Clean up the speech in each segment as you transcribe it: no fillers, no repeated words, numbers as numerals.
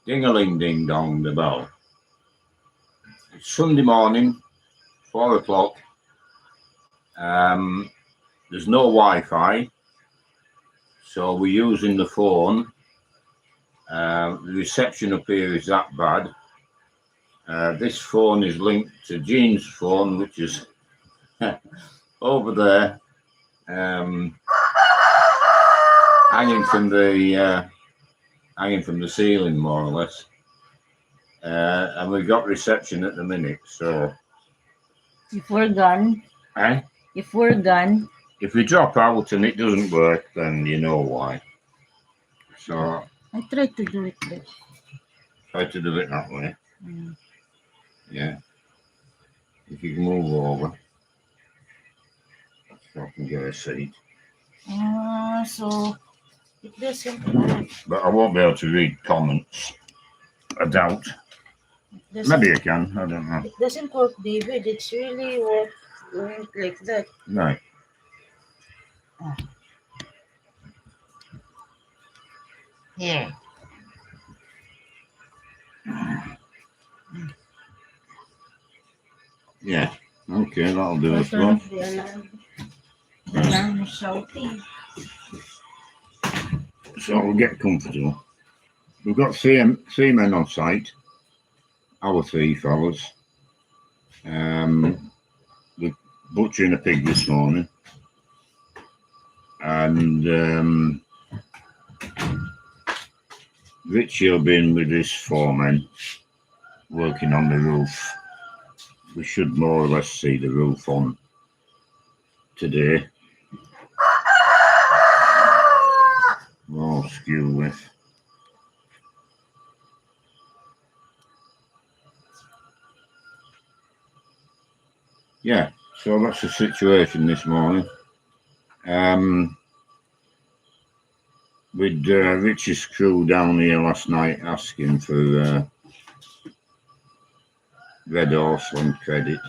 Ding-a-ling, ding-dong, the bell. It's Sunday morning, 4 o'clock. There's no Wi-Fi, so we're using the phone. The reception up here is that bad. This phone is linked to Jean's phone, which is over there, hanging from the ceiling, more or less. And we've got reception at the minute. So if we're gone, if we drop out and it doesn't work, then you know why. So I try to do it this. Try to do it that way. Yeah. If you can move over, so I can get a seat. So it doesn't work. But I won't be able to read comments. I doubt. Maybe I can. I don't know. It doesn't work, David. It's really work like that. Right. Here. Yeah. Okay, that'll do it. Well. The alarm is shouting. So we'll get comfortable. We've got three men on site. Our 3 fellas. We're butchering a pig this morning. And Richie will be in with his 4 men working on the roof. We should more or less see the roof on today. Oh, skew with. Yeah, so that's the situation this morning. With Richie's crew down here last night asking for Red Horse on credit,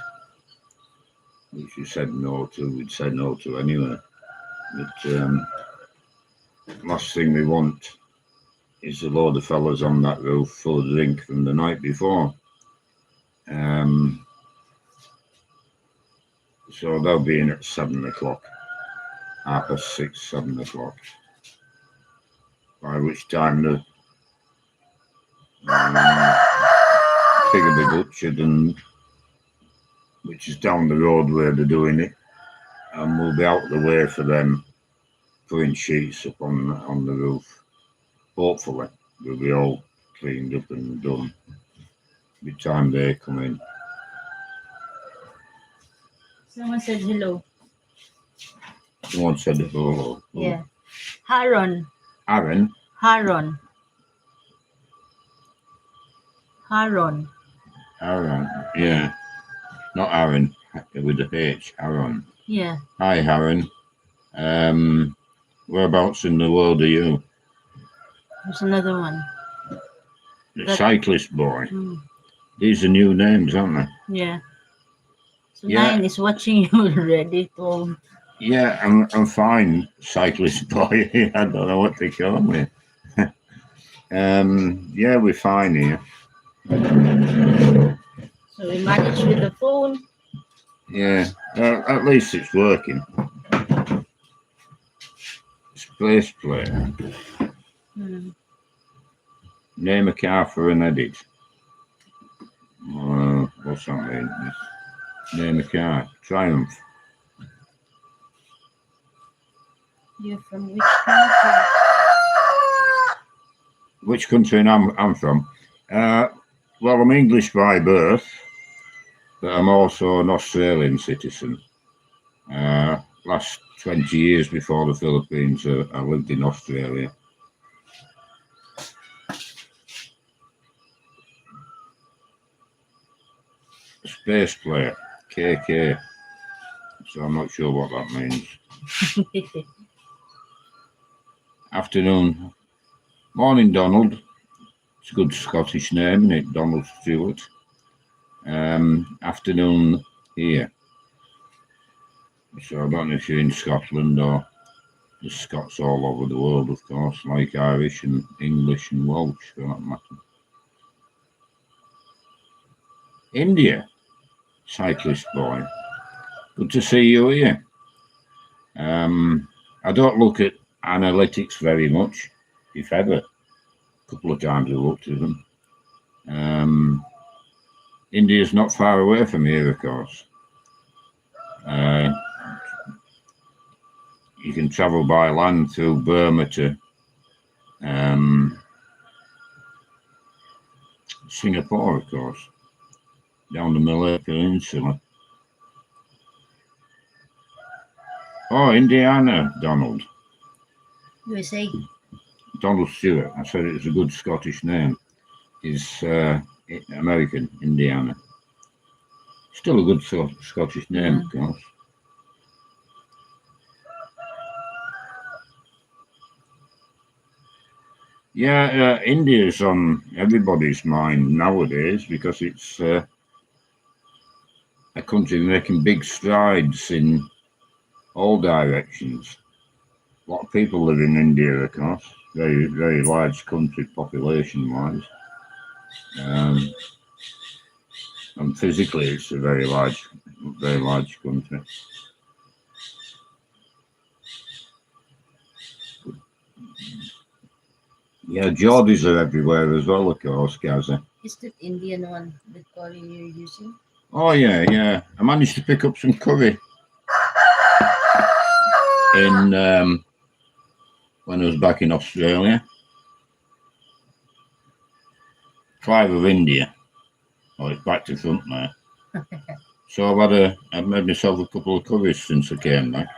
which we said no to. We'd said no to anyway. But last thing we want is a load of fellas on that roof full of drink from the night before. So they'll be in at 7 o'clock, 6:30, 7 o'clock. By which time the pig will be butchered, and which is down the road where they're doing it, and we'll be out of the way for them putting sheets up on the roof. Hopefully, we'll be all cleaned up and done by the time they come in. Someone said hello. Someone said hello. Yeah. Haron. Aaron? Haron. Aaron, yeah. Not Aaron, with a H, Aaron. Yeah. Hi, Aaron. Whereabouts in the world are you? There's another one. The cyclist boy. These are new names, aren't they? Yeah. So yeah. 9 is watching you already, Tom. Yeah, I'm fine, cyclist boy. I don't know what they call me. Yeah, we're fine here. So we managed with the phone. Yeah, at least it's working. Space player. Name a car for an edit. What's that mean? Name a car. Triumph. You're from which country? Which country I'm from? Well, I'm English by birth, but I'm also an Australian citizen. Last 20 years before the Philippines, I lived in Australia. Space player, KK. So I'm not sure what that means. Afternoon. Morning, Donald. It's a good Scottish name, isn't it? Donald Stewart. Afternoon here. So I don't know if you're in Scotland or there's Scots all over the world, of course, like Irish and English and Welsh, for that matter. India, cyclist boy. Good to see you here. I don't look at analytics very much, if ever. A couple of times I looked at them. India's not far away from here, of course. You can travel by land through Burma to Singapore, of course, down the Malay Peninsula. Oh, Indiana, Donald. USA. Donald Stewart. I said it was a good Scottish name. He's American, Indiana. Still a good Scottish name, of course. Yeah, India's on everybody's mind nowadays because it's a country making big strides in all directions. A lot of people live in India, of course. Very, very large country population-wise. And physically, it's a very large country. Yeah, Geordies are everywhere as well, of course, Gaza. Is that Indian one, the curry you're using? Oh, yeah. I managed to pick up some curry in when I was back in Australia. 5 of India. Oh, it's back to front there. So I've made myself a couple of curries since I came back.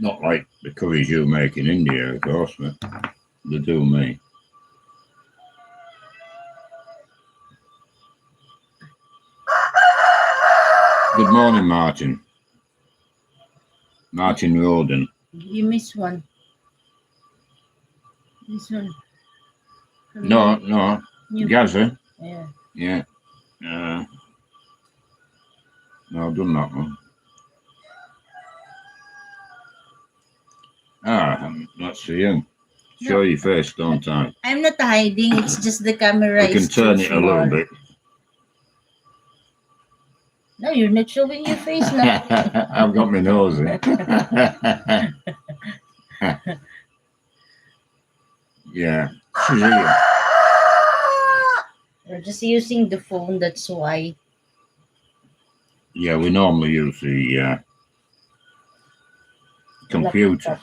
Not like the curries you make in India, of course, but they do me. Good morning, Martin. Martin Roden. You missed one. This one. No. Gaza. Yeah. No, I've done that one. That's for you. Show your face, don't I? I'm not hiding. It's just the camera. We can turn it a little bit. No, you're not showing your face now. I've got my nose in. Yeah. We're just using the phone, that's why. Yeah, we normally use the computer,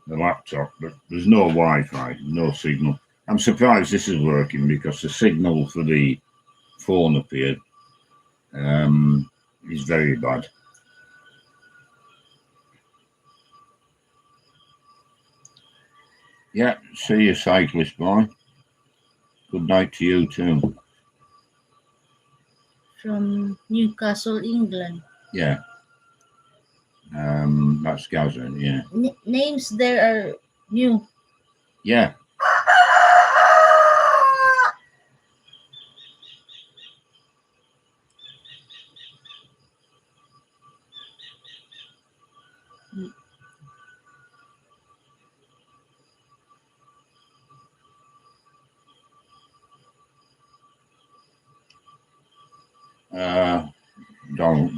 the laptop, but there's no Wi-Fi, no signal. I'm surprised this is working because the signal for the phone up here is very bad. Yeah, see you, cyclist boy. Good night to you too. From Newcastle, England. Yeah. That's Gaza, yeah. Names there are new. Yeah.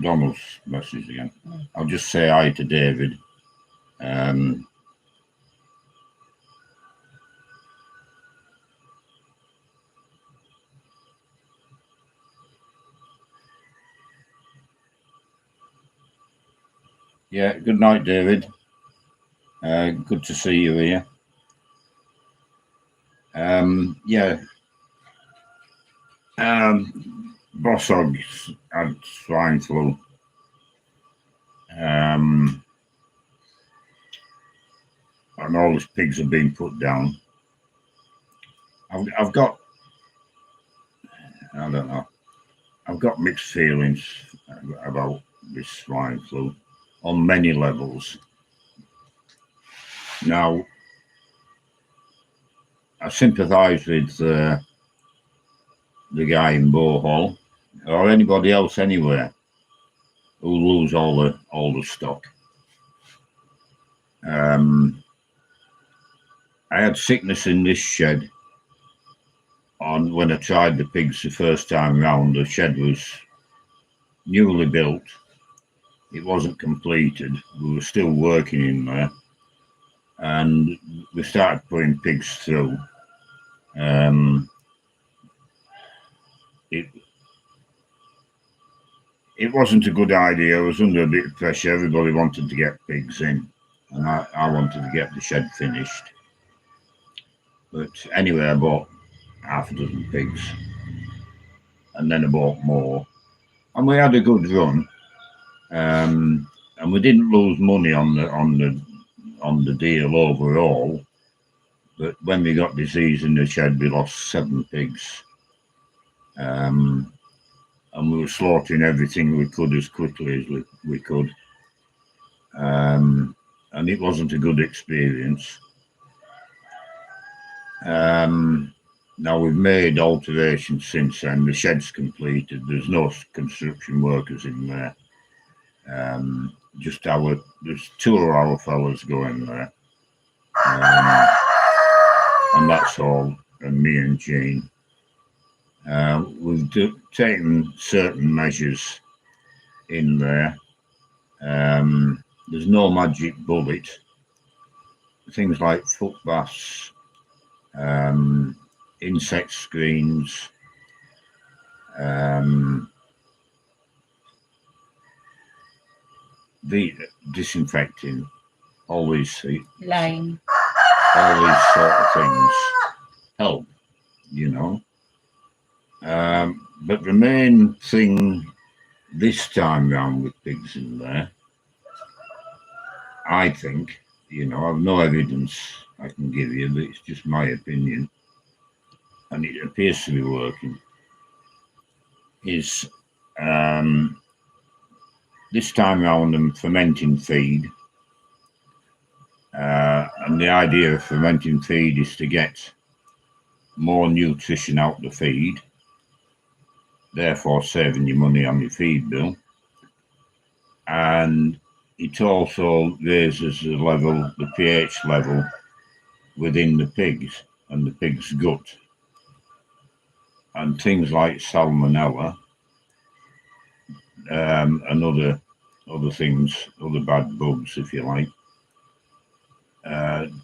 Donald's message again. I'll just say hi to David. Yeah, good night, David. Good to see you here. Yeah. Bossog's had swine flu. And all his pigs have been put down. I've got, I don't know, I've got mixed feelings about this swine flu on many levels. Now, I sympathise with the guy in Bohol or anybody else anywhere who lose all the stock. I had sickness in this shed on when I tried the pigs the first time round. The shed was newly built. It wasn't completed. We were still working in there, and we started putting pigs through. It wasn't a good idea. I was under a bit of pressure. Everybody wanted to get pigs in, and I wanted to get the shed finished. But anyway, I bought half a dozen pigs, and then I bought more, and we had a good run. And we didn't lose money on the deal overall. But when we got disease in the shed, we lost 7 pigs. And we were slaughtering everything we could as quickly as we could. And it wasn't a good experience. Now we've made alterations since then. The shed's completed. There's no construction workers in there. There's 2 of our fellas going there. And that's all, and me and Jean. We've taken certain measures in there. There's no magic bullet. Things like foot baths, insect screens, the disinfecting, all these sort of things help, But the main thing this time round with pigs in there, I think, I've no evidence I can give you, but it's just my opinion, and it appears to be working, is this time round I'm fermenting feed. And the idea of fermenting feed is to get more nutrition out the feed, therefore saving you money on your feed bill. And it also raises the pH level within the pigs and the pig's gut. And things like salmonella and other things, other bad bugs, if you like,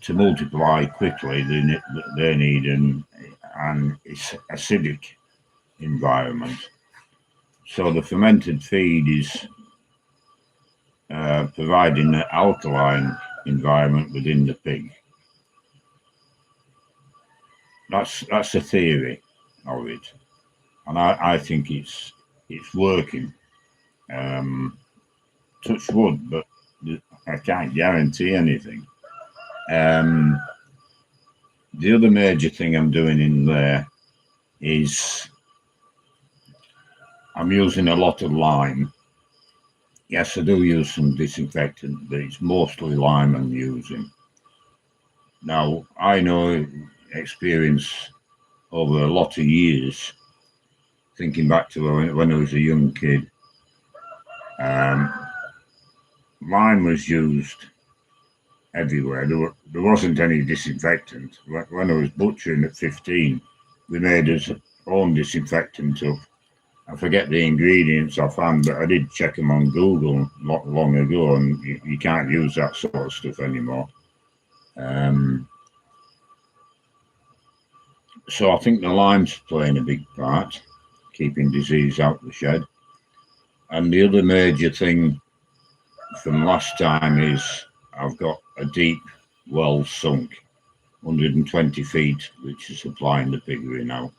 to multiply quickly, they need an acidic environment. So the fermented feed is providing an alkaline environment within the pig. That's a theory of it, and I think it's working. Touch wood, but I can't guarantee anything. The other major thing I'm doing in there is I'm using a lot of lime. Yes, I do use some disinfectant, but it's mostly lime I'm using. Now, I know experience over a lot of years, thinking back to when I was a young kid, lime was used everywhere. There wasn't any disinfectant. When I was butchering at 15, we made our own disinfectant up. I forget the ingredients offhand, but I did check them on Google not long ago, and you can't use that sort of stuff anymore. So I think the lime's playing a big part, keeping disease out the shed. And the other major thing from last time is I've got a deep well sunk, 120 feet, which is supplying the piggery now.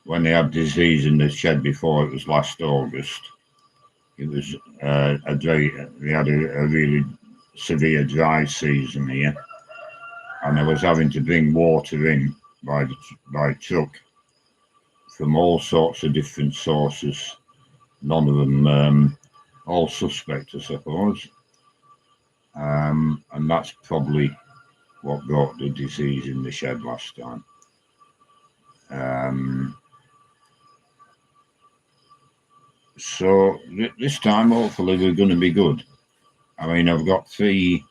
When they had disease in the shed before, it was last August. It was we had a really severe dry season here, and I was having to bring water in by truck from all sorts of different sources, none of them all suspect, I suppose. And that's probably what brought the disease in the shed last time. So this time, hopefully, we're going to be good. I mean, I've got 3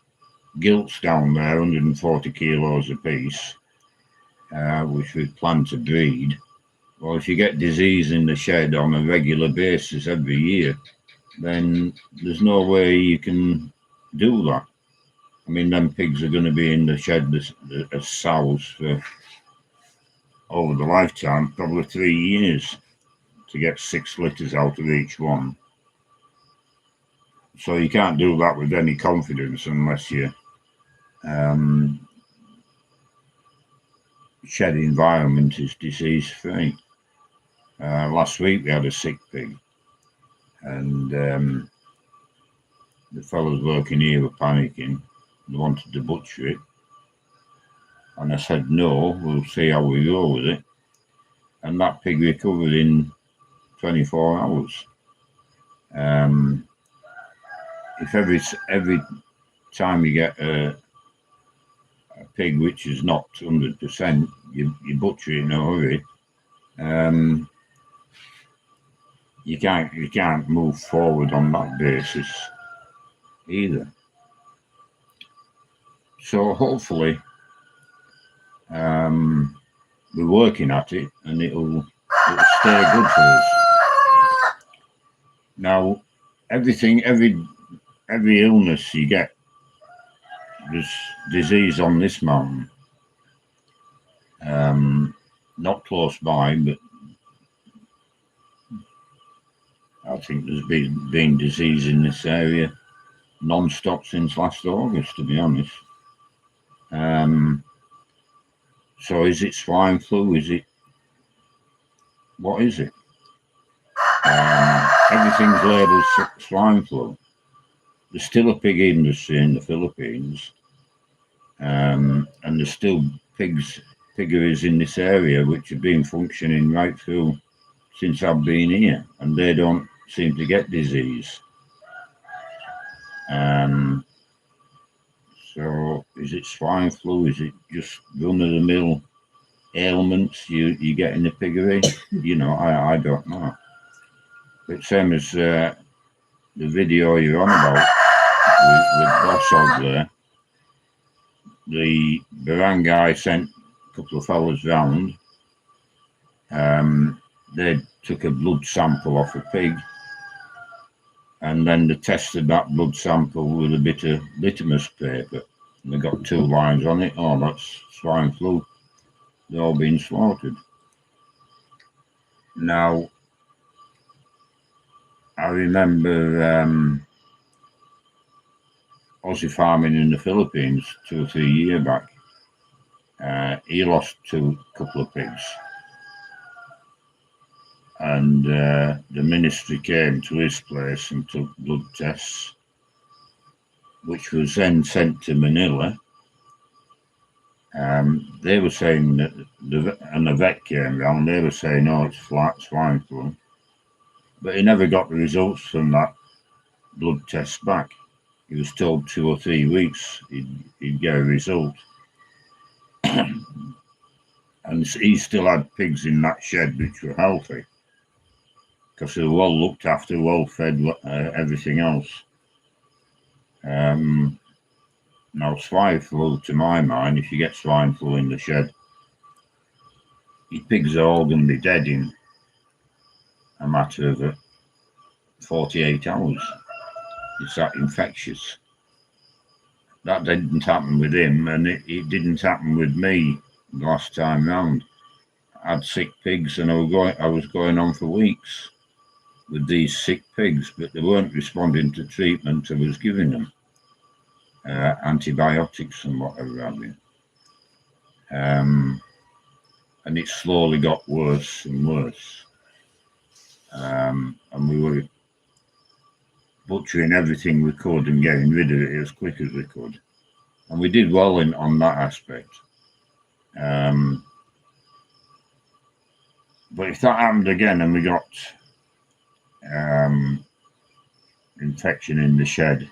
gilts down there, 140 kilos apiece. which we plan to breed. Well, if you get disease in the shed on a regular basis every year, then there's no way you can do that. I mean, them pigs are going to be in the shed as sows for over the lifetime, probably 3 years, to get 6 litres out of each one. So you can't do that with any confidence unless you shed environment is disease free. Last week we had a sick pig, and the fellows working here were panicking. They wanted to butcher it, and I said no, we'll see how we go with it. And that pig recovered in 24 hours. If every time you get a pig which is not 100%, you butcher it in a hurry, you can't move forward on that basis either. So hopefully we're working at it, and it'll stay good for us. Now, every illness you get, there's disease on this mountain. Not close by, but I think there's been disease in this area non-stop since last August, to be honest. So is it swine flu? What is it? Everything's labelled swine flu. There's still a pig industry in the Philippines, and there's still piggeries in this area which have been functioning right through since I've been here, and they don't seem to get disease. So is it swine flu? Is it just run-of-the-mill ailments you get in the piggery? I don't know. But same as the video you're on about with Boss Hog there, the barangay sent a couple of fellas round. They took a blood sample off a pig, and then they tested that blood sample with a bit of litmus paper. And they got 2 lines on it. Oh, that's swine flu. They've all been slaughtered. Now, I remember Aussie farming in the Philippines 2 or 3 years back. He lost a couple of pigs, and the ministry came to his place and took blood tests, which was then sent to Manila. They were saying that the vet came round, they were saying, oh, it's flat swine flu. But he never got the results from that blood test back. He was told 2 or 3 weeks he'd get a result. And he still had pigs in that shed which were healthy, because they were well looked after, well fed, everything else. Now, swine flu, to my mind, if you get swine flu in the shed, your pigs are all going to be dead in a matter of 48 hours. It's that infectious. That didn't happen with him, and it didn't happen with me the last time round. I had sick pigs, and I was going on for weeks with these sick pigs, but they weren't responding to treatment I was giving them. Antibiotics and whatever have you. And it slowly got worse and worse. And we were butchering everything we could and getting rid of it as quick as we could. And we did well on that aspect. But if that happened again and we got infection in the shed,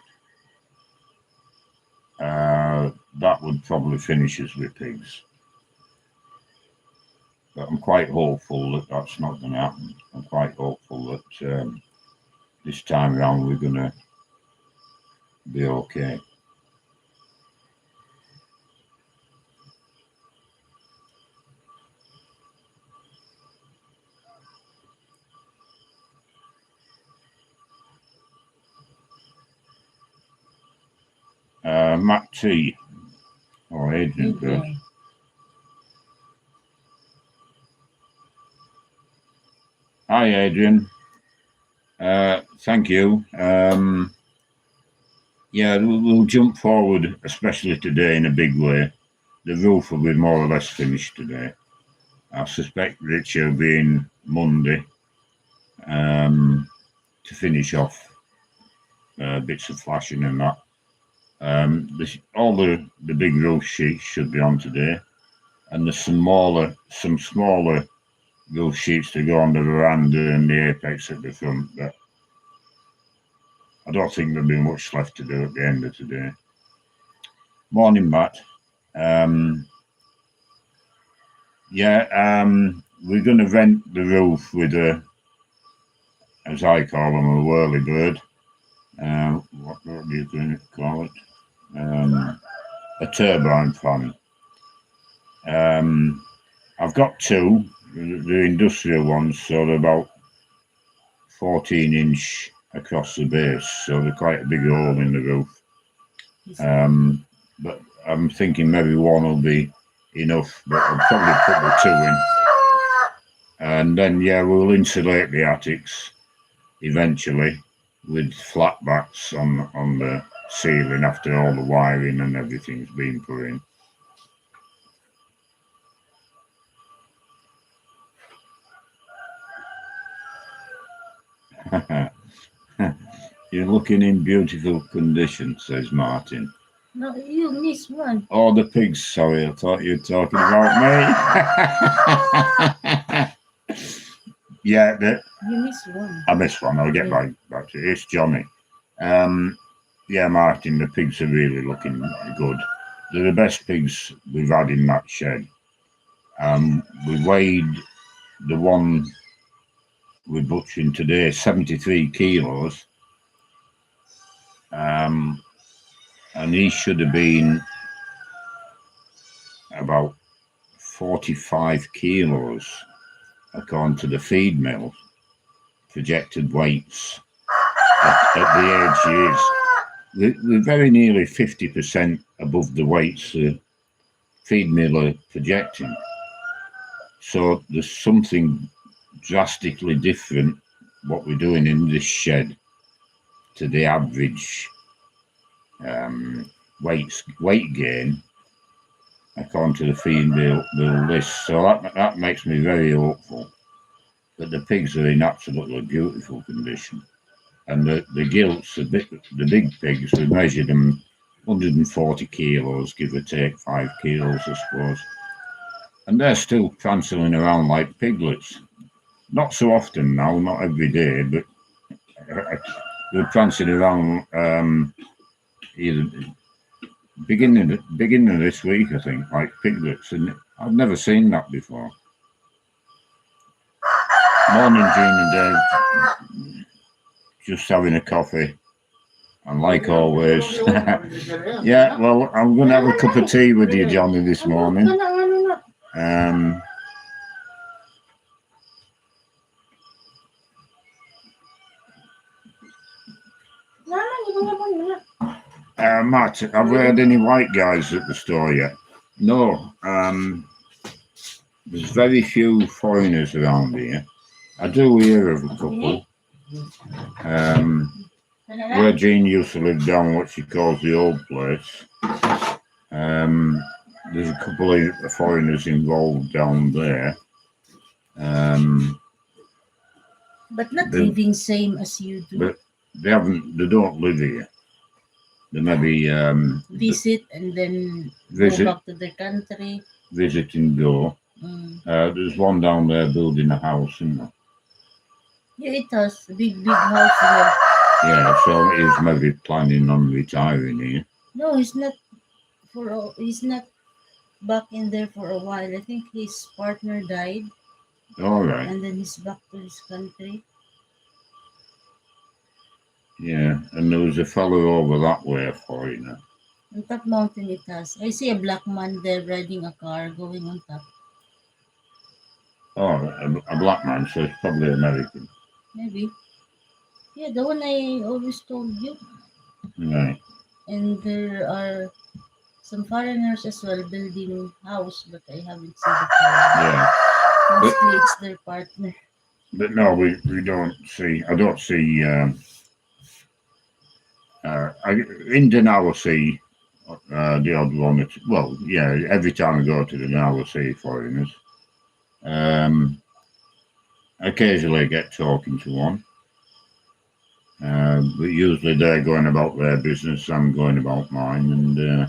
that would probably finish us with pigs. But I'm quite hopeful that that's not going to happen. I'm quite hopeful that this time around we're going to be okay. Matt T. Or Adrian first. Adrian. Hi, Adrian. Thank you. Yeah, we'll jump forward, especially today, in a big way. The roof will be more or less finished today. I suspect Richard will be in Monday to finish off bits of flashing and that. All the big roof sheets should be on today, and there's some smaller roof sheets to go on the veranda and the apex at the front. But I don't think there'll be much left to do at the end of today. Morning, Matt. We're going to vent the roof with as I call them, a whirly bird. What are you going to call it? A turbine fan. I've got two, the industrial ones, so they're about 14-inch across the base, so they're quite a big hole in the roof. But I'm thinking maybe one will be enough, but I'll probably put the two in. And then, we'll insulate the attics eventually with flat backs on the ceiling after all the wiring and everything's been put in. You're looking in beautiful condition, says Martin. No, you missed one. Oh, the pigs, sorry, I thought you were talking about me. Yeah, you missed one. I missed one, I'll get back to it. It's Johnny. Yeah, Martin, the pigs are really looking good. They're the best pigs we've had in that shed. We weighed the one we're butchering today 73 kilos. And he should have been about 45 kilos according to the feed mill projected weights at the age he is. We're very nearly 50% above the weights the feed mill are projecting. So there's something drastically different what we're doing in this shed to the average weight gain according to the feed mill list. So that makes me very hopeful that the pigs are in absolutely beautiful condition. And the gilts, the big pigs, we measured them 140 kilos, give or take 5 kilos, I suppose. And they're still prancing around like piglets. Not so often now, not every day, but they're prancing around either beginning of this week, I think, like piglets, and I've never seen that before. Morning, Jean and Dave. Just having a coffee, and like always, yeah. Well, I'm going to have a cup of tea with you, Johnny, this morning. Matt, have we had any white guys at the store yet? No. There's very few foreigners around here. I do hear of a couple. Where Jean used to live down what she calls the old place. There's a couple of foreigners involved down there. But not living same as you do. But they don't live here. They maybe visit and then go back to their country. Visit and go. There's one down there building a house, isn't there? Yeah, it has a big house there. Yeah, so he's maybe planning on retiring here. No, he's not. He's not back in there for a while. I think his partner died. All right. And then he's back to his country. Yeah, and there was a fellow over that way, a foreigner. On top mountain it has. I see a black man there riding a car going on top. Oh, a black man, so it's probably American. Maybe. Yeah, the one I always told you. Right. And there are some foreigners as well building house, but I haven't seen the foreigner. Yeah, Mostly it's their partner. but no, we don't see. I don't see. In Denali, I see the odd one. Well, yeah. Every time I go to Denali, I see foreigners. Occasionally, I get talking to one. But usually they're going about their business, I'm going about mine, and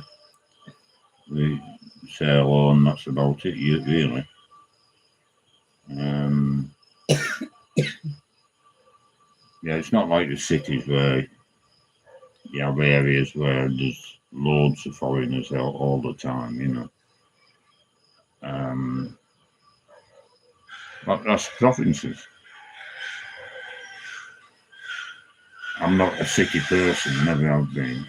we say hello, and that's about it, really. Yeah, it's not like the cities where you have areas where there's loads of foreigners out all the time, you know. But that's provinces. I'm not a city person, never have been.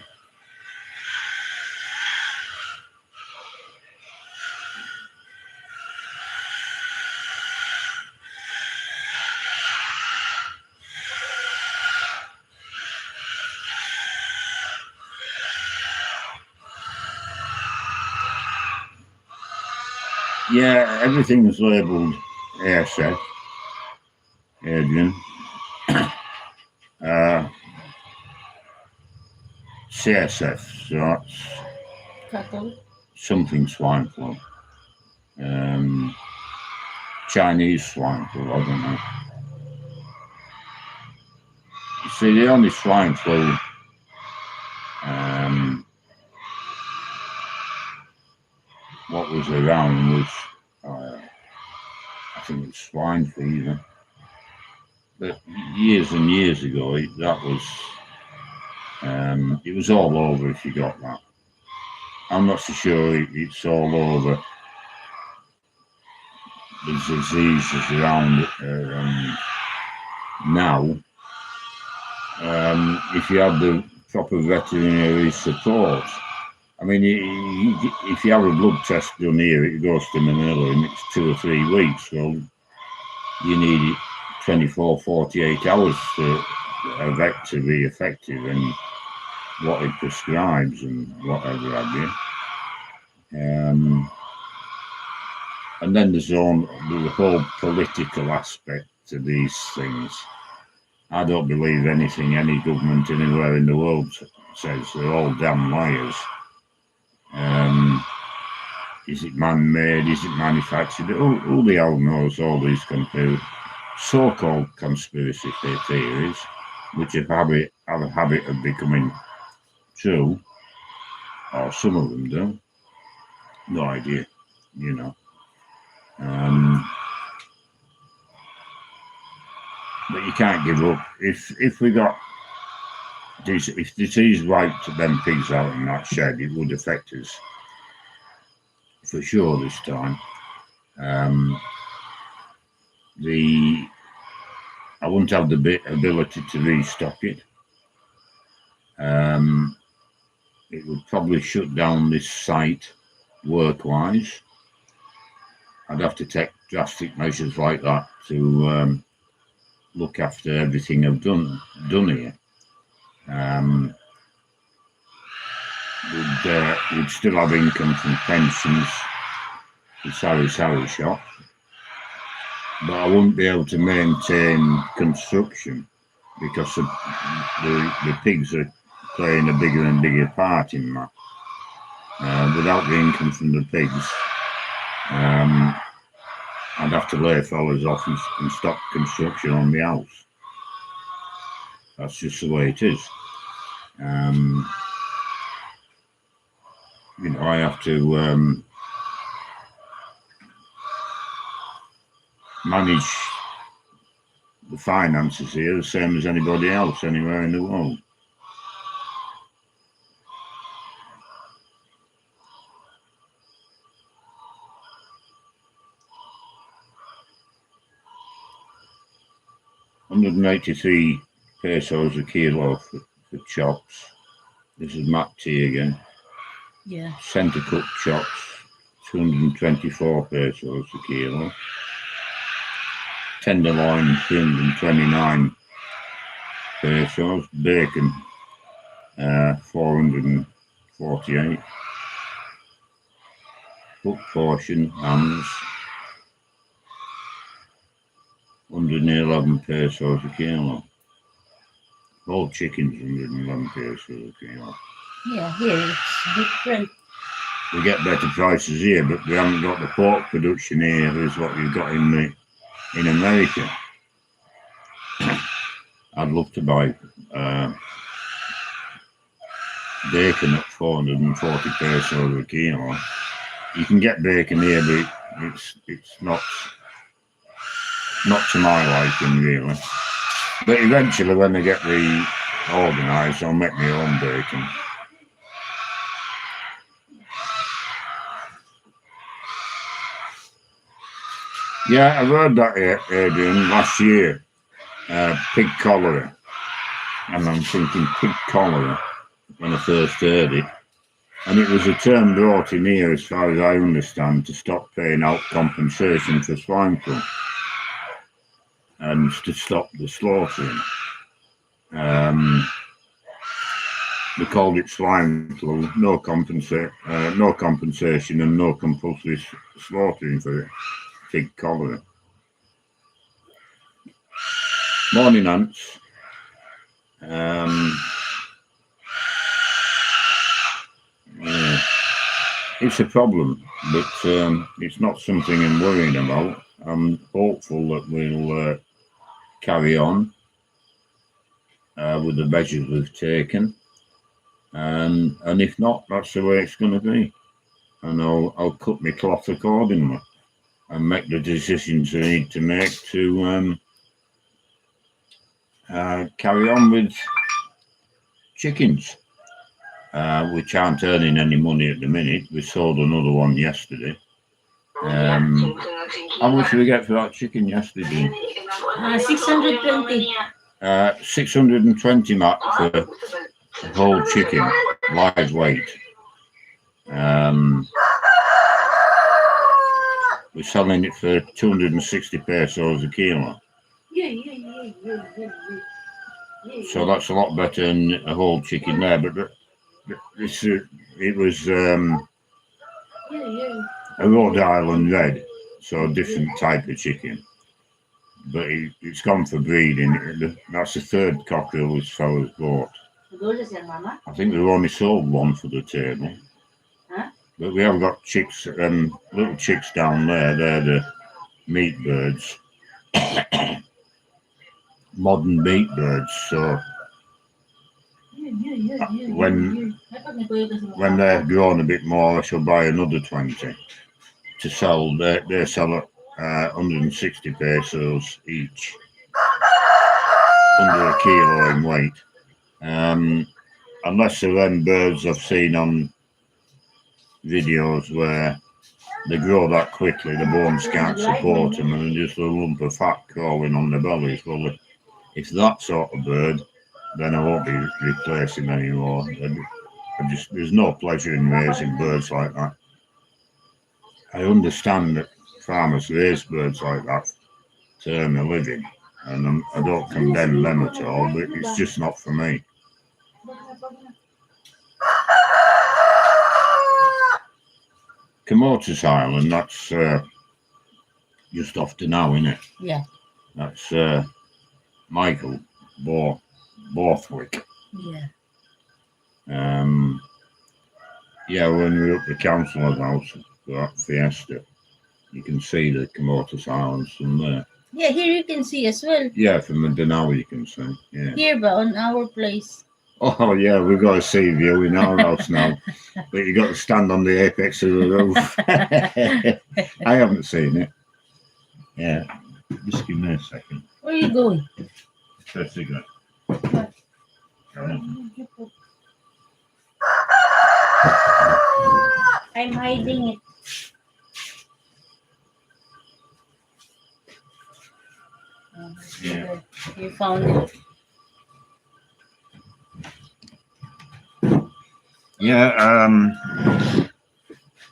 Yeah, everything's labelled ASF, Adrian. CSF, so that's Cattle. something swine flu. Chinese swine flu, I don't know. You see, the only swine flu what was around was, I think it was swine fever. But years and years ago, it was all over if you got that. I'm not so sure it's all over the diseases around now. If you have the proper veterinary support. I mean, if you have a blood test done here, it goes to Manila and it's 2 or 3 weeks. Well, you need it 24, 48 hours for a vet to be effective in what it prescribes and whatever have you. And then there's the whole political aspect to these things. I don't believe anything any government anywhere in the world says. They're all damn liars. Is it man-made? Is it manufactured? Who the hell knows all these so-called conspiracy theories, which have a habit of becoming true, or some of them do. No idea, you know. But you can't give up. If we got if disease wiped them pigs out in that shed, it would affect us for sure this time. I wouldn't have the ability to restock it. It would probably shut down this site work-wise. I'd have to take drastic measures like that to look after everything I've done here. We'd still have income from pensions, the Sari shop, but I wouldn't be able to maintain construction because the pigs are playing a bigger and bigger part in that. Without the income from the pigs, I'd have to lay fellas off and stop construction on the house. That's just the way it is. You know, I have to manage the finances here the same as anybody else anywhere in the world. $183 pesos a kilo for chops. This is Matt T again. Yeah. Centre cut chops, 224 pesos a kilo. Tenderloin, 329 pesos. Bacon, 448. Book portion, hams, 111 pesos a kilo. Whole chickens, 111 pesos a kilo. Yeah, here it's different. We get better prices here, but we haven't got the pork production here as what you've got in America. I'd love to buy bacon at 440 pesos a kilo. You can get bacon here, but it's not to my liking really. But eventually, when I get the organised, I'll make my own bacon. Yeah, I've heard that, Adrian, last year, pig cholera. And I'm thinking pig cholera when I first heard it. And it was a term brought in here, as far as I understand, to stop paying out compensation for swine flu and to stop the slaughtering. They called it swine flu, no compensation and no compulsory slaughtering for pig cholera. Morning, Ants. Yeah, it's a problem, but it's not something I'm worrying about. I'm hopeful that we'll carry on with the measures we've taken, and if not, that's the way it's going to be. And I'll cut my cloth accordingly and make the decisions I need to make to carry on with chickens, which aren't earning any money at the minute. We sold another one yesterday. How much did we get for that chicken yesterday? 620. 620, Matt, for a whole chicken, live weight. We're selling it for 260 pesos a kilo. So that's a lot better than a whole chicken there. But it was a Rhode Island red, so a different type of chicken. But it's gone for breeding. That's the third cockerel this fella's bought. I think we've only sold one for the table. But we have got chicks, little chicks down there. They're the meat birds. Modern meat birds. So when they're grown a bit more, I shall buy another 20 to sell. They sell at 160 pesos each, under a kilo in weight. Unless they're them birds I've seen on videos where they grow that quickly, the bones can't support them, and just a lump of fat crawling on the bellies. Well, if that sort of bird, then I won't be replacing anymore. There's no pleasure in raising birds like that. I understand that farmers raise birds like that to earn a living, and I don't condemn them at all, but it's just not for me. Camotes Island, that's just off to now, isn't it? Yeah. That's Michael Borthwick. Yeah. Yeah, when we were at the councillor's house for that fiesta, you can see the Camotes Islands from there. Yeah, here you can see as well. Yeah, from the Denali you can see. Yeah. Here, but on our place. Oh yeah, we've got a sea view in our house now, but you got to stand on the apex of the roof. I haven't seen it. Yeah, just give me a second. Where are you going? For a cigarette. I'm hiding it. Yeah. You found it. Yeah,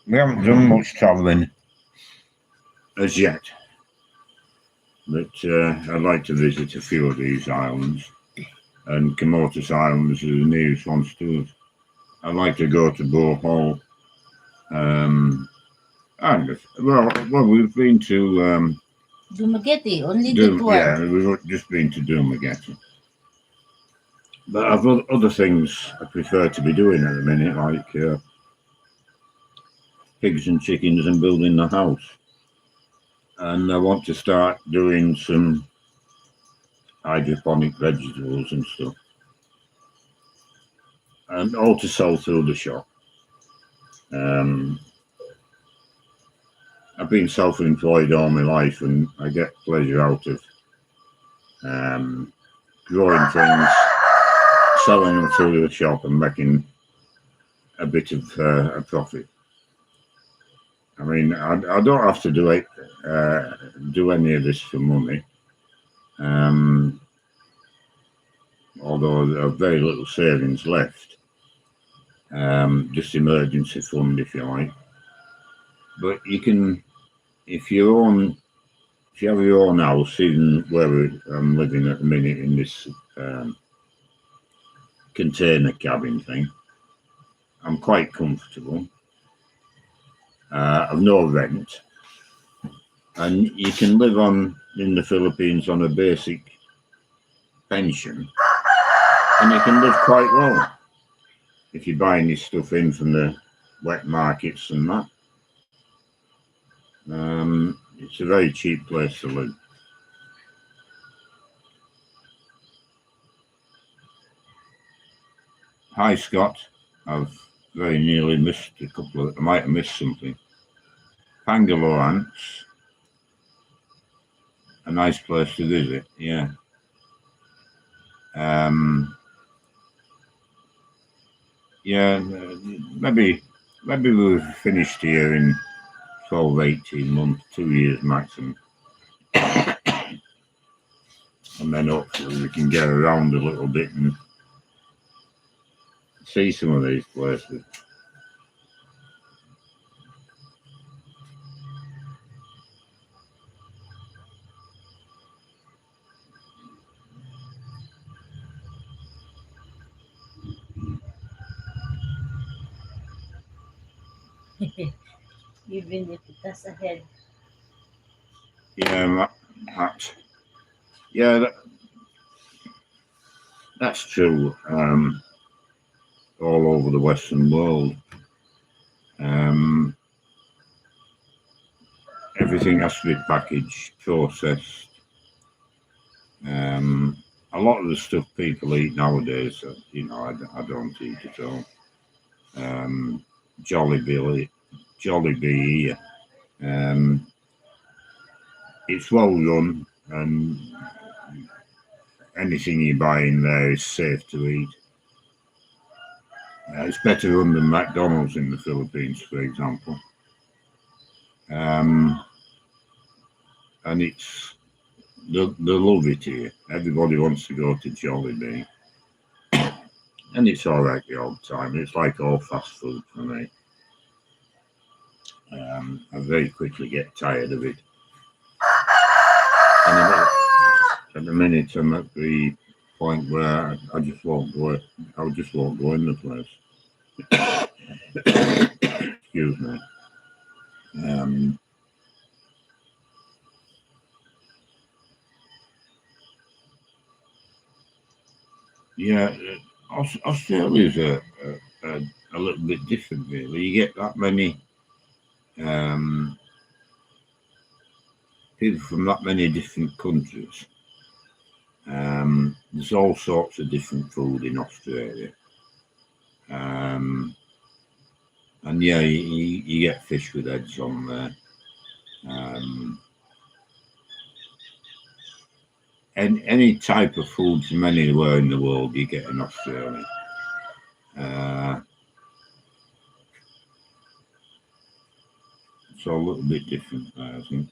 we haven't done much travelling as yet, but I'd like to visit a few of these islands. and Camotes Islands are the nearest ones to us. I'd like to go to Bohol. And we've been to Dumaguete, only that one. yeah, we've just been to Dumaguete. But I've other things I prefer to be doing at the minute, like pigs and chickens and building the house. And I want to start doing some hydroponic vegetables and stuff. And all to sell through the shop. I've been self-employed all my life, and I get pleasure out of growing things, selling them through the shop, and making a bit of a profit. I mean, I don't have to do any of this for money, although there are very little savings left, just emergency fund, if you like. But you can, if you have your own house, even where I'm living at the minute in this container cabin thing, I'm quite comfortable. I've no rent, and you can live in the Philippines on a basic pension, and you can live quite well if you're buying your stuff in from the wet markets and that. It's a very cheap place to live. Hi, Scott. I've very nearly missed a couple of. I might have missed something. Pangalo Ants, a nice place to visit. Yeah. Yeah. Maybe we've finished here in 12, 18 months, 2 years maximum. And then hopefully we can get around a little bit and see some of these places. Even if it has a head. Yeah, that's true. All over the Western world, everything has to be packaged, processed. A lot of the stuff people eat nowadays, I don't eat at all. Jollibee, it's well run, and anything you buy in there is safe to eat. It's better run than McDonald's in the Philippines, for example. And it's they love it here. Everybody wants to go to Jollibee, and it's all right the odd time. It's like all fast food for me. I very quickly get tired of it. And at the minute, I'm at the point where I just won't go. I just won't go in the place. Excuse me. Yeah, Australia's a little bit different, really. You get that many people from that many different countries. There's all sorts of different food in Australia. And yeah, you get fish with eggs on there. And any type of food from anywhere in the world you get in Australia. So a little bit different there, I think.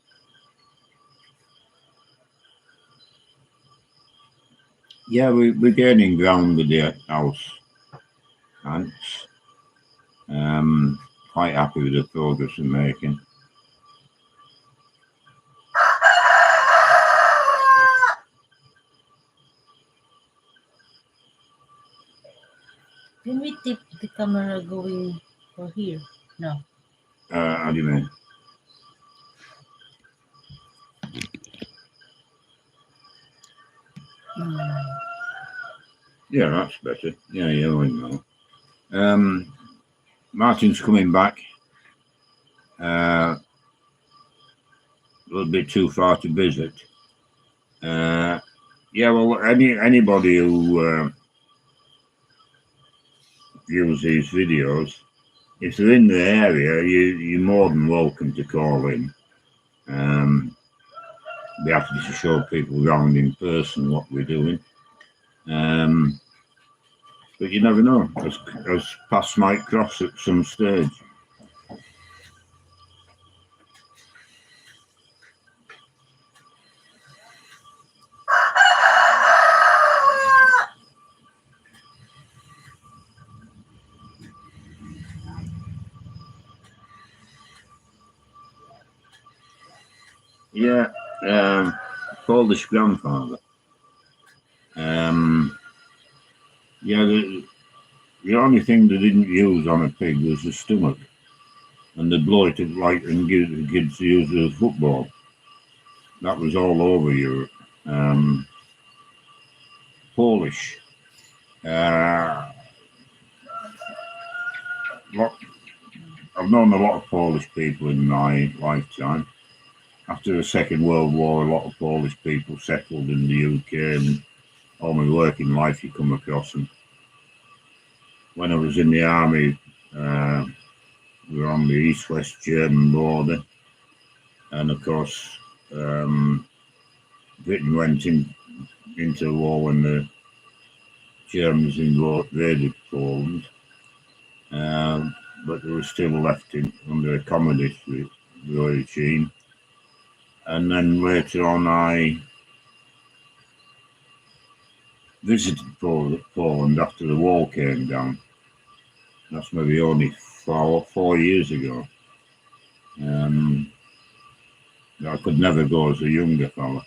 Yeah, we're gaining ground with the house ants. Quite happy with the progress we're making. Can we tip the camera going for here? No. How do you mean? Mm. Yeah, that's better. Yeah, I know. Martin's coming back. A little bit too far to visit. Yeah, well, anybody who views these videos, if they're in the area, you're more than welcome to call in. Be happy to show people around in person what we're doing. But you never know, as paths might cross at some stage. Yeah, Polish grandfather. Yeah, the only thing they didn't use on a pig was the stomach, and they'd blow it up like and give the kids to use as a football. That was all over Europe. Polish. I've known a lot of Polish people in my lifetime. After the Second World War, a lot of Polish people settled in the UK, and all my working life you come across them. When I was in the army, we were on the East-West German border, and of course, Britain went into the war when the Germans invaded Poland, but they were still left under a communist regime. And then later on, I visited Poland after the wall came down. That's maybe only 4 years ago. I could never go as a younger fella.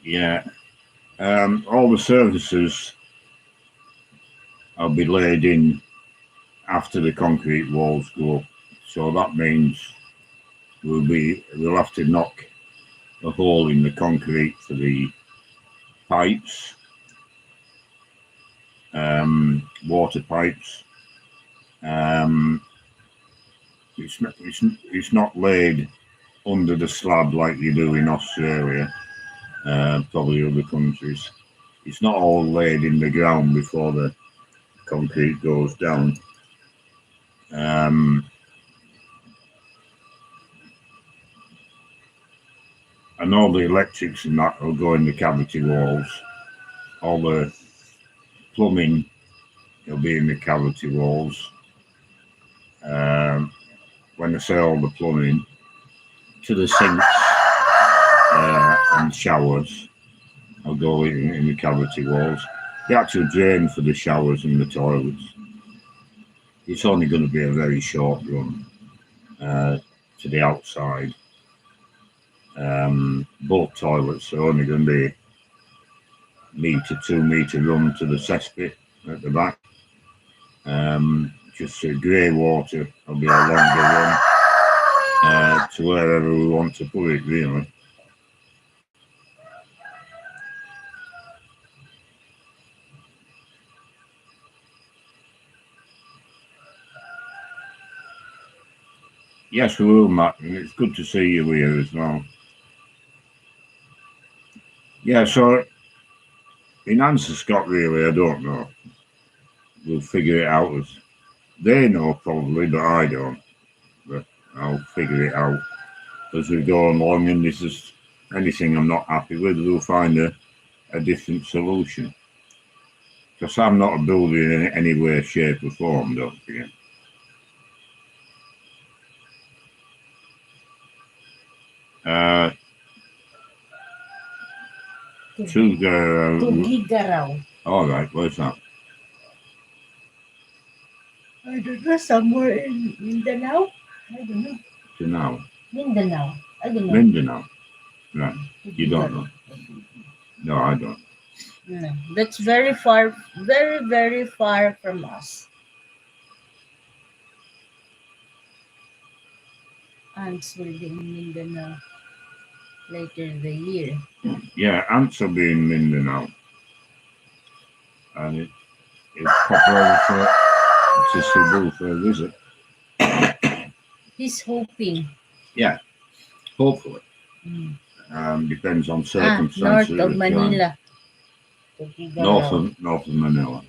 Yeah. All the services will be laid in after the concrete walls go up. So that means we'll have to knock a hole in the concrete for the pipes, water pipes. It's not laid under the slab like you do in Australia, probably other countries. It's not all laid in the ground before the concrete goes down. And all the electrics and that will go in the cavity walls. All the plumbing will be in the cavity walls. When I say all the plumbing, to the sinks and showers, I'll go in the cavity walls. The actual drain for the showers and the toilets, it's only going to be a very short run to the outside. Both toilets are only going to be 2 metre run to the cesspit at the back. Just grey water will be a longer run to wherever we want to put it, really. Yes, we will, Matt, and it's good to see you here as well. Yeah, so in answer, Scott, really, I don't know. We'll figure it out as they know, probably, but I don't. But I'll figure it out as we go along, and this is anything I'm not happy with, we'll find a different solution. Because I'm not a builder in any way, shape, or form, don't forget. Tugigaraw. All right, where's that? I don't know, somewhere in Mindanao. I don't know. To now. Mindanao. I don't know. Mindanao. Right. Could You be don't that. know? No, I don't. No, that's very far, very, very far from us. Ants will be in Mindanao later in the year. Yeah, ants will be in Mindanao. And it's pop over to Cebu for a visit. He's hoping. Yeah, hopefully. Mm. Depends on North circumstances of at the time. Manila. North of Manila.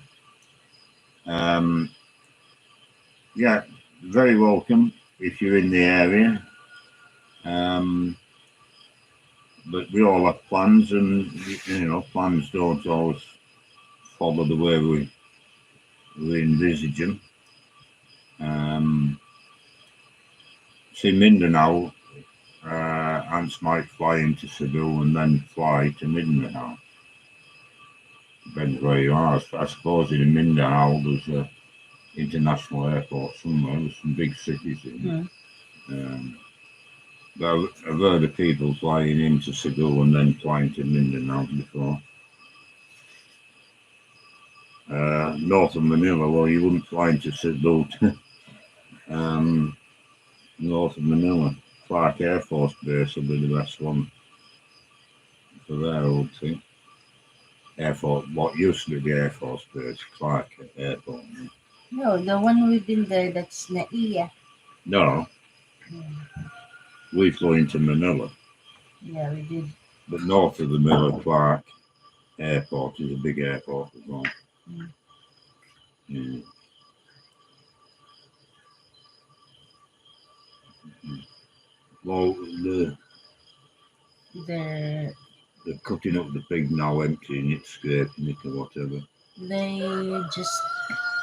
Yeah, very welcome if you're in the area. But we all have plans, and plans don't always follow the way we envisage them. See, Mindanao, ants might fly into Cebu and then fly to Mindanao. Depends where you are. I suppose in Mindanao there's a international airport somewhere. There's some big cities in. But I've heard of people flying into Cebu and then flying to Mindanao before. North of Manila, well, you wouldn't fly into Cebu. North of Manila, Clark Air Force Base will be the best one for there, I would think. What used to be the Air Force Base, Clark Airport. No, the one we've been there, that's Naiya. No, we flew into Manila. Yeah, we did. But north of the Manila, Clark Airport is a big airport as well. Yeah. Well, They're cutting up the pig now, emptying it, scraping it, or whatever. They just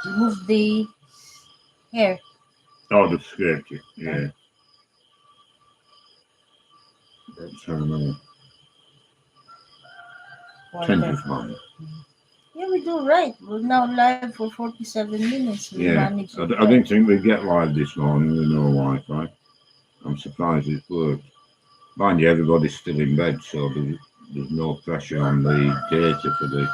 remove the hair. Oh, they've scraped it, yeah. That's Changes, man. Yeah, we do right. We're now live for 47 minutes. We managed it. I didn't think we'd get live this morning with no Wi-Fi. I'm surprised it worked. Mind you, everybody's still in bed, so there's no pressure on the data for the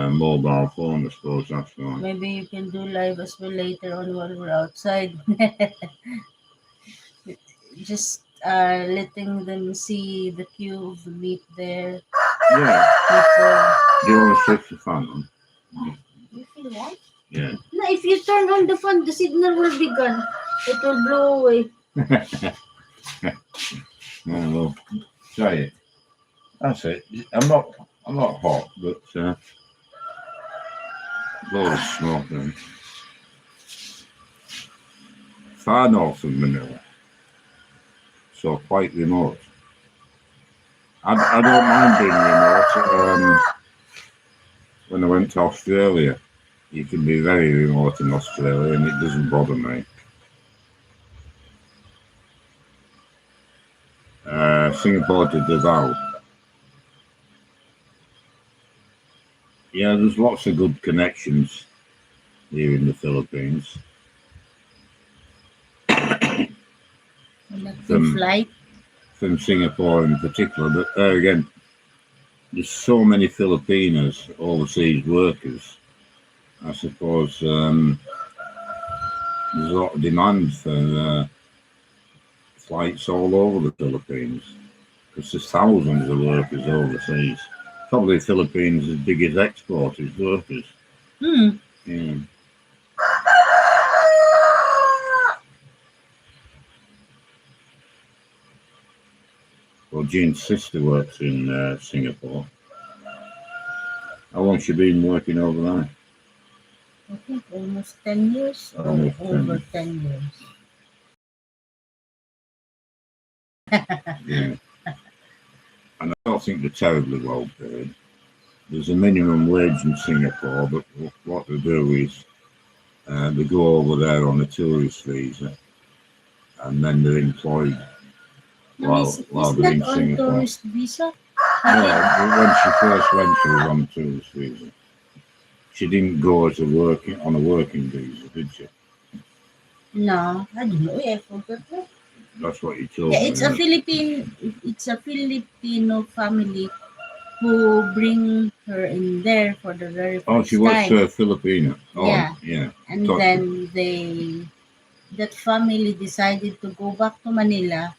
mobile phone. I suppose that's right. Maybe you can do live as well later on while we're outside. Just letting them see the queue of the meat there. Yeah. People. Do you want to switch the fan on? If you want. Yeah. No, if you turn on the fan, the signal will be gone. It will blow away. Oh, well, try it. That's it. I'm not hot, but load of smoke then. Far north of Manila, so quite remote. I don't mind being remote. When I went to Australia, you can be very remote in Australia, and it doesn't bother me. Singapore to Davao. Yeah, there's lots of good connections here in the Philippines. From Singapore in particular, but there again, there's so many Filipinos, overseas workers. I suppose there's a lot of demand for flights all over the Philippines because there's thousands of workers overseas. Probably the Philippines is biggest exporters workers. Yeah. Well, Jean's sister works in Singapore. How long has she been working over there? I think almost 10 years or over 10 years. Yeah. And I don't think they're terribly well paid. There's a minimum wage in Singapore, but what they do is they go over there on a tourist visa and then they're employed while they're in Singapore. On tourist visa? Yeah, when she first went, she was on a tourist visa. She didn't go as on a working visa, did she? No, I don't know. I forgot that. That's what you told Yeah, me. it's a Filipino family who bring her in there for the very Oh, first she was time. Filipino. Oh, Yeah, yeah. and Thought then that family decided to go back to Manila,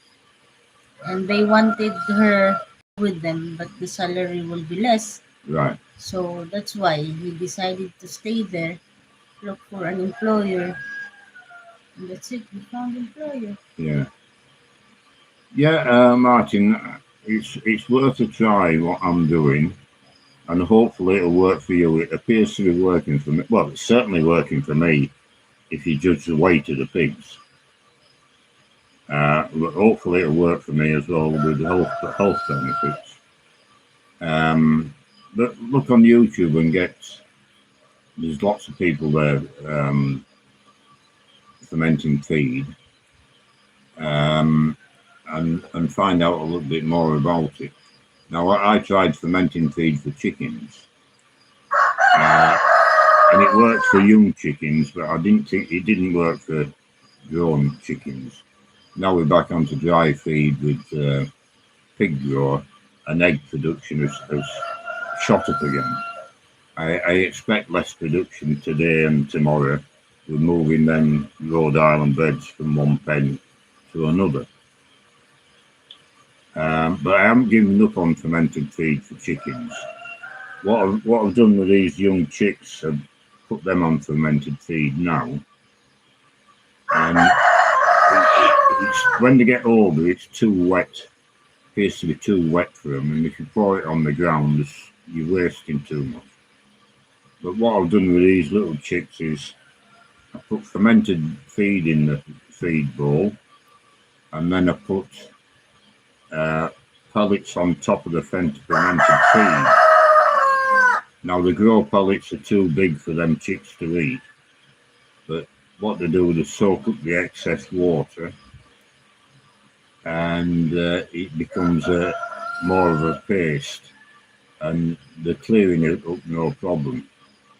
and they wanted her with them, but the salary will be less. right. So that's why he decided to stay there, look for an employer, and that's it. He found employer. Yeah. Yeah, Martin, it's worth a try what I'm doing, and hopefully it'll work for you. It appears to be working for me. Well, it's certainly working for me if you judge the weight of the pigs. But hopefully it'll work for me as well with the health benefits. But look on YouTube and there's lots of people there fermenting feed, and find out a little bit more about it. Now, I tried fermenting feed for chickens, and it worked for young chickens, but I didn't think it didn't work for grown chickens. Now we're back onto dry feed with pig grower, and egg production has shot up again. I expect less production today and tomorrow. We're moving them Rhode Island beds from one pen to another. But I haven't given up on fermented feed for chickens. What I've done with these young chicks, I've put them on fermented feed now. And when they get older, it's too wet. Appears to be too wet for them. And if you pour it on the ground, you're wasting too much. But what I've done with these little chicks is I put fermented feed in the feed bowl, and then I put pellets on top of the fermented feed. Now the grow pellets are too big for them chicks to eat, but what they do is soak up the excess water, and it becomes more of a paste, and they're clearing it up no problem.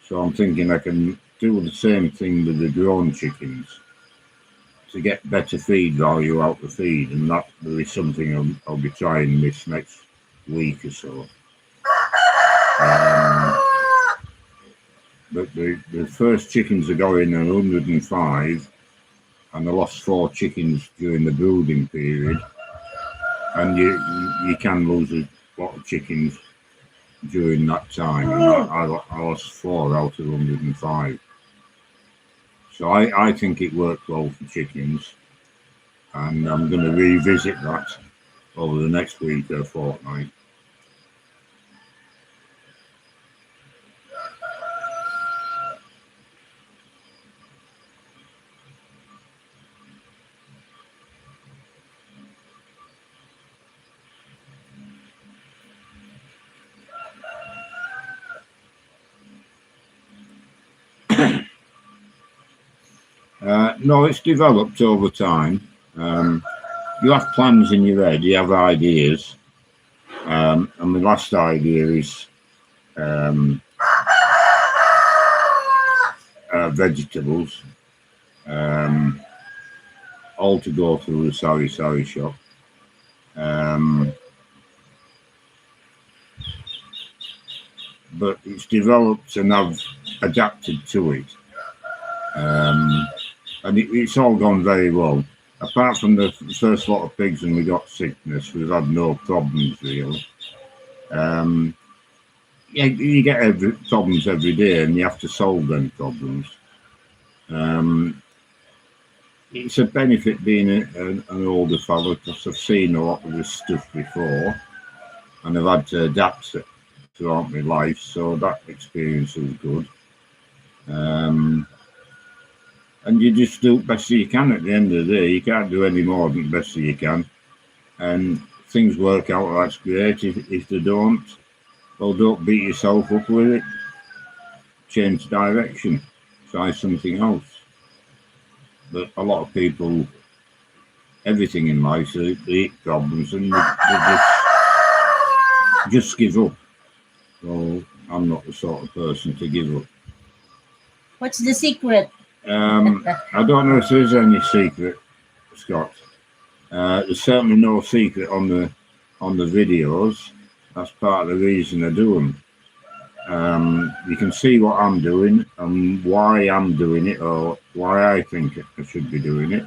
So I'm thinking I can do the same thing with the grown chickens to get better feed value out the feed, and that will be something I'll be trying this next week or so. But the first chickens are going at 105, and I lost 4 chickens during the brooding period, and you can lose a lot of chickens during that time. And I lost 4 out of 105. So I think it worked well for chickens, and I'm going to revisit that over the next week or fortnight. No, it's developed over time. You have plans in your head, you have ideas. And the last idea is vegetables, all to go through the sari shop. But it's developed and I've adapted to it. And it's all gone very well. Apart from the first lot of pigs and we got sickness, we've had no problems really. Yeah, you get problems every day and you have to solve them problems. It's a benefit being an older fellow because I've seen a lot of this stuff before and I've had to adapt it throughout my life, so that experience was good. And you just do the best you can at the end of the day. You can't do any more than the best you can. And things work out, that's great. If they don't, well, don't beat yourself up with it. Change direction. Try something else. But a lot of people, everything in life, they eat problems and they just give up. So I'm not the sort of person to give up. What's the secret? I don't know if there's any secret, Scott. There's certainly no secret on the videos. That's part of the reason I do them. You can see what I'm doing and why I'm doing it, or why I think I should be doing it.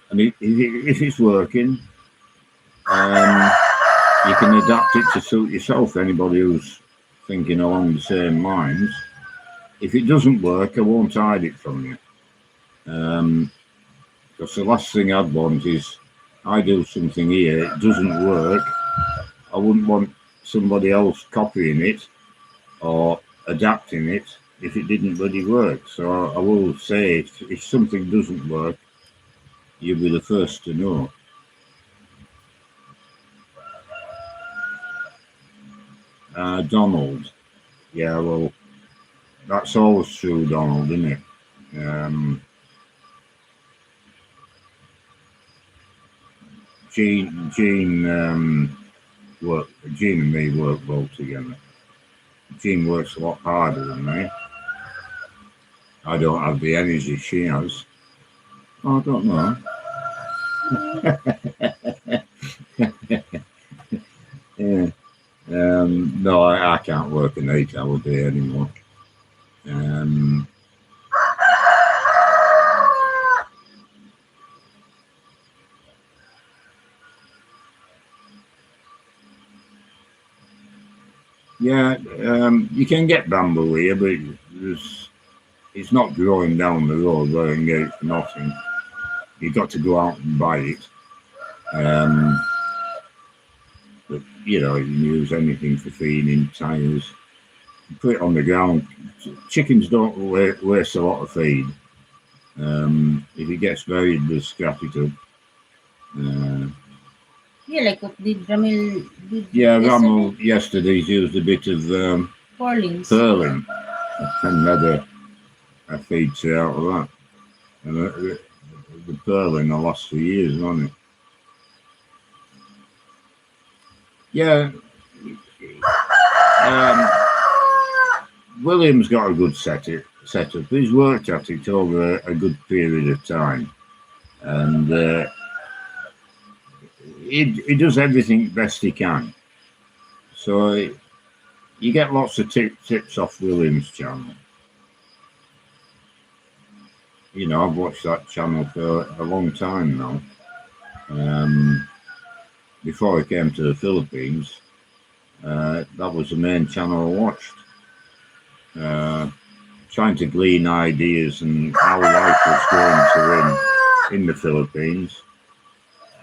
And if it's working, you can adapt it to suit yourself. Anybody who's thinking along the same lines. If it doesn't work, I won't hide it from you. Because the last thing I'd want is I do something here, it doesn't work. I wouldn't want somebody else copying it or adapting it if it didn't really work. So I will say, if something doesn't work, you'll be the first to know. Donald. Yeah, well, that's always true, Donald, isn't it? Jean and me work well together. Jean works a lot harder than me. I don't have the energy she has. I don't know. Yeah. No, I can't work an 8-hour day anymore. Yeah, you can get bamboo here, but it's not growing down the road where you can get it for nothing. You've got to go out and buy it. But, you know, you can use anything for feeding, tires. Put it on the ground. Chickens don't waste a lot of feed. If it gets buried, they'll scrap it up. Yeah, like what did Ramil did Ramil yesterday's used a bit of purling and made a feed tray out of that. And the purling will last for years, won't it? Yeah. William's got a good setup. He's worked at it over a good period of time. And he does everything best he can. So you get lots of tips off William's channel. You know, I've watched that channel for a long time now. Before I came to the Philippines, that was the main channel I watched. Trying to glean ideas and how life was going to in the Philippines.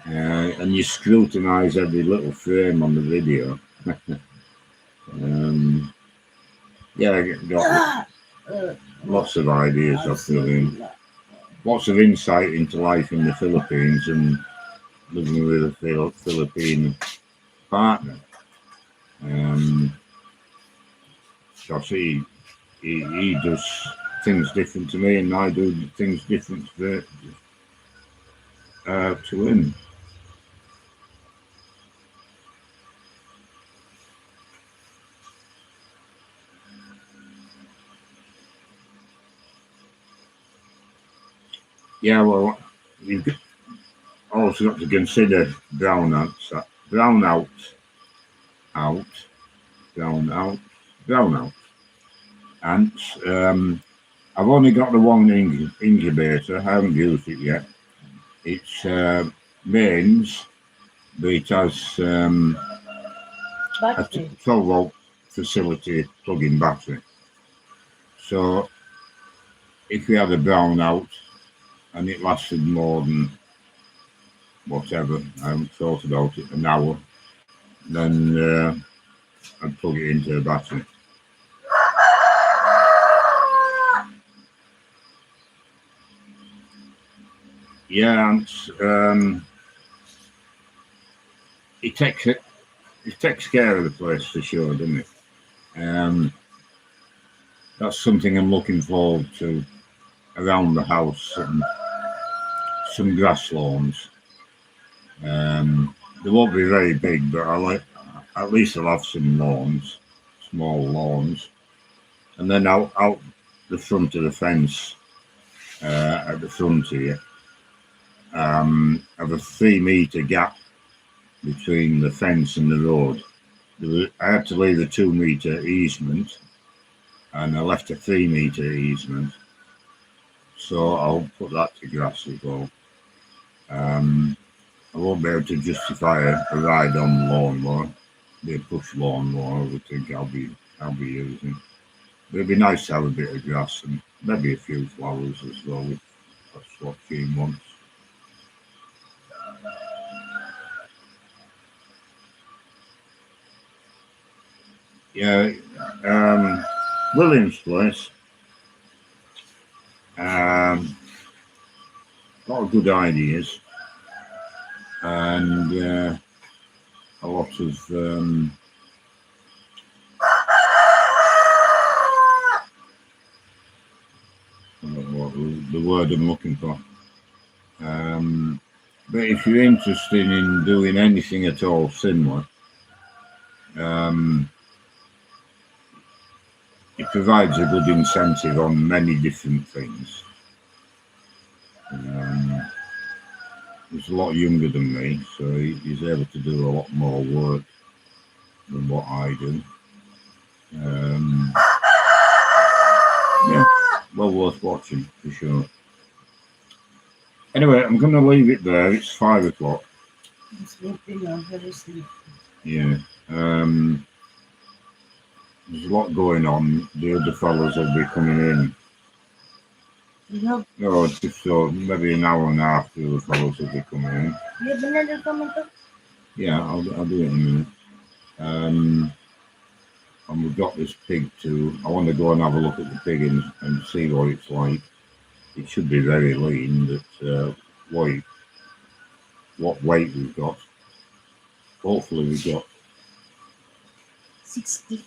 And you scrutinize every little frame on the video. I got lots of ideas off William. Lots of insight into life in the Philippines and living with a Philippine partner. Because he does things different to me, and I do things different to him. Yeah, well, you've also got to consider brownouts. Ants. I've only got the one incubator. I haven't used it yet. It's mains, but it has a 12-volt facility plug-in battery. So if we had a brownout and it lasted more than whatever, I haven't thought about it, an hour, then I'd plug it into a battery. Yeah, and it takes care of the place for sure, doesn't it? That's something I'm looking forward to around the house, and some grass lawns. They won't be very big, but at least I'll have some lawns, small lawns, and then out the front of the fence at the front here, have a 3 metre gap between the fence and the road. I had to leave a 2 metre easement, and I left a 3 metre easement. So I'll put that to grass as well. I won't be able to justify a ride on lawnmower, be a push lawnmower. I would think I'll be using. But it'd be nice to have a bit of grass and maybe a few flowers as well, if that's what Jean wants. Yeah, William's place. Lot of good ideas and a lot of I don't know what the word I'm looking for. But if you're interested in doing anything at all similar, it provides a good incentive on many different things. He's a lot younger than me, so he's able to do a lot more work than what I do. Yeah, well worth watching for sure. Anyway, I'm going to leave it there. It's 5 o'clock. I'm sleeping, I'm very sleepy. Yeah. There's a lot going on. The other fellows will be coming in. You Oh, just so maybe an hour and a half. The other fellows will be coming in. have another tomato? Yeah, I'll do it in a minute. And we've got this pig too. I want to go and have a look at the pig and see what it's like. It should be very lean, but what weight we've got. Hopefully we've got 60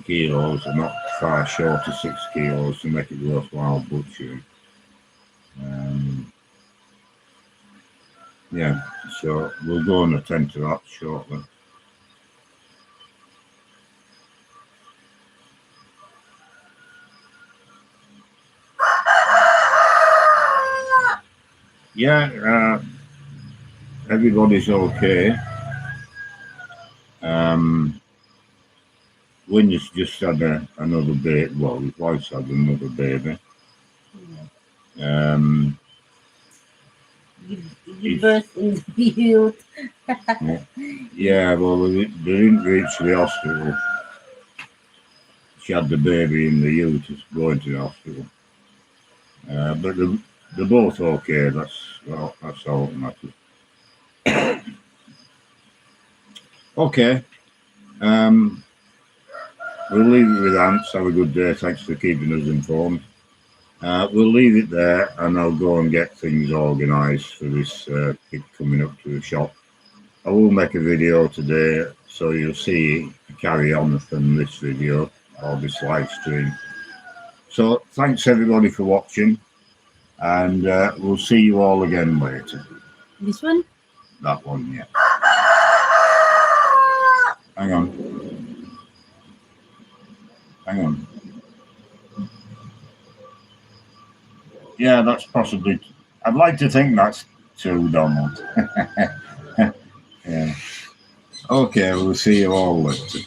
kilos and not far short of 6 kilos to make it worthwhile butchering. Yeah, so we'll go and attend to that shortly. Yeah, everybody's okay. Wynn's just had another baby. Well, his wife's had another baby. Give birth in the youth. Yeah, well, they didn't reach the hospital. She had the baby in the uterus going to the hospital. But they're both okay. That's all that matters. Okay. We'll leave it with Ants. Have a good day. Thanks for keeping us informed. We'll leave it there, and I'll go and get things organised for this pig coming up to the shop. I will make a video today, so you'll see carry on from this video or this live stream. So thanks everybody for watching, and we'll see you all again later. This one? That one, yeah. Hang on. Yeah, that's possibly. I'd like to think that's 2, Donald. Yeah. Okay, we'll see you all later.